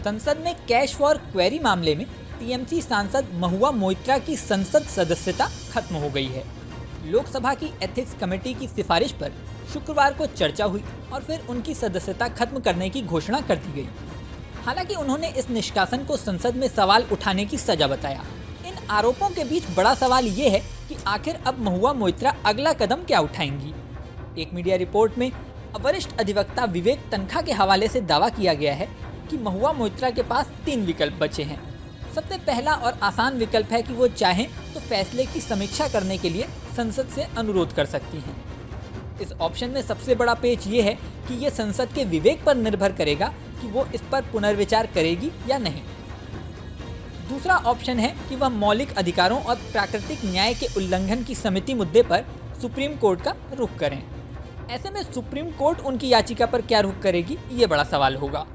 संसद में cash for query मामले में टीएमसी सांसद महुआ मोइत्रा की संसद सदस्यता खत्म हो गई है। लोकसभा की एथिक्स कमेटी की सिफारिश पर शुक्रवार को चर्चा हुई और फिर उनकी सदस्यता खत्म करने की घोषणा कर दी गई। हालांकि उन्होंने इस निष्कासन को संसद में सवाल उठाने की सजा बताया। इन आरोपों के बीच बड़ा सवाल ये है कि आखिर अब महुआ मोइत्रा अगला कदम क्या उठाएंगी। एक मीडिया रिपोर्ट में वरिष्ठ अधिवक्ता विवेक तनखा के हवाले से दावा किया गया है कि महुआ मोइत्रा के पास 3 विकल्प बचे हैं। सबसे पहला और आसान विकल्प है कि वो चाहें तो फैसले की समीक्षा करने के लिए संसद से अनुरोध कर सकती हैं। इस ऑप्शन में सबसे बड़ा पेच ये है कि ये संसद के विवेक पर निर्भर करेगा कि वो इस पर पुनर्विचार करेगी या नहीं। दूसरा ऑप्शन है कि वह मौलिक अधिकारों और प्राकृतिक न्याय के उल्लंघन की समिति मुद्दे पर सुप्रीम कोर्ट का रुख करें। ऐसे में सुप्रीम कोर्ट उनकी याचिका पर क्या रुख करेगी, ये बड़ा सवाल होगा।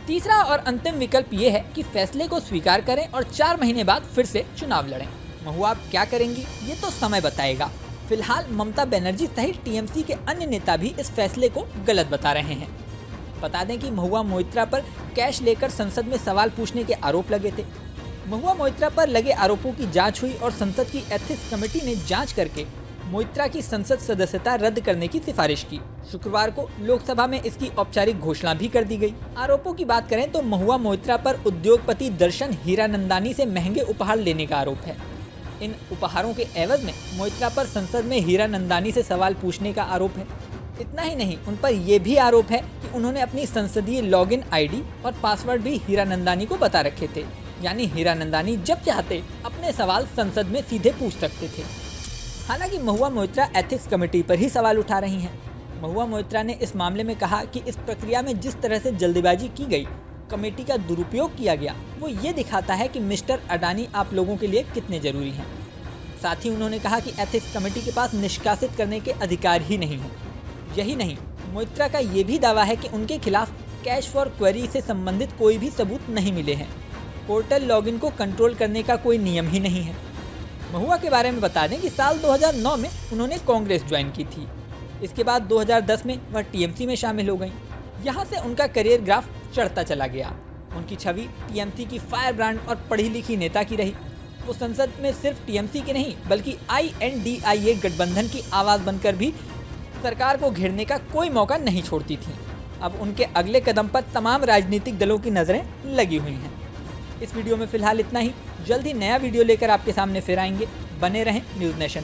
तीसरा और अंतिम विकल्प ये है कि फैसले को स्वीकार करें और 4 महीने बाद फिर से चुनाव लड़ें। महुआ क्या करेंगी ये तो समय बताएगा। फिलहाल ममता बनर्जी सहित टीएमसी के अन्य नेता भी इस फैसले को गलत बता रहे हैं। बता दें कि महुआ मोइत्रा पर कैश लेकर संसद में सवाल पूछने के आरोप लगे थे। महुआ मोइत्रा पर लगे आरोपों की जांच हुई और संसद की एथिक्स कमेटी ने जांच करके मोइत्रा की संसद सदस्यता रद्द करने की सिफारिश की। शुक्रवार को लोकसभा में इसकी औपचारिक घोषणा भी कर दी गई। आरोपों की बात करें तो महुआ मोइत्रा पर उद्योगपति दर्शन हीरानंदानी से महंगे उपहार लेने का आरोप है। इन उपहारों के एवज में मोइत्रा पर संसद में हीरानंदानी से सवाल पूछने का आरोप है। इतना ही नहीं, उन पर यह भी आरोप है कि उन्होंने अपनी संसदीय लॉगिन आईडी और पासवर्ड भी हीरानंदानी को बता रखे थे। यानी हीरानंदानी जब चाहते अपने सवाल संसद में सीधे पूछ सकते थे। हालांकि महुआ मोइत्रा एथिक्स कमेटी पर ही सवाल उठा रही हैं। महुआ मोइत्रा ने इस मामले में कहा कि इस प्रक्रिया में जिस तरह से जल्दबाजी की गई, कमेटी का दुरुपयोग किया गया, वो ये दिखाता है कि मिस्टर अडानी आप लोगों के लिए कितने जरूरी हैं। साथ ही उन्होंने कहा कि एथिक्स कमेटी के पास निष्कासित करने के अधिकार ही नहीं है। यही नहीं, मोइत्रा का ये भी दावा है कि उनके खिलाफ कैश फॉर क्वेरी से संबंधित कोई भी सबूत नहीं मिले हैं। पोर्टल लॉगिन को कंट्रोल करने का कोई नियम ही नहीं है। महुआ के बारे में बता दें कि साल 2009 में उन्होंने कांग्रेस ज्वाइन की थी। इसके बाद 2010 में वह टीएमसी में शामिल हो गईं। यहाँ से उनका करियर ग्राफ चढ़ता चला गया। उनकी छवि टीएमसी की फायर ब्रांड और पढ़ी लिखी नेता की रही। वो संसद में सिर्फ टीएमसी की नहीं बल्कि INDIA गठबंधन की आवाज़ बनकर भी सरकार को घेरने का कोई मौका नहीं छोड़ती थी। अब उनके अगले कदम पर तमाम राजनीतिक दलों की नज़रें लगी हुई हैं। इस वीडियो में फिलहाल इतना ही। जल्द ही नया वीडियो लेकर आपके सामने फिर आएंगे। बने रहें न्यूज़ नेशन।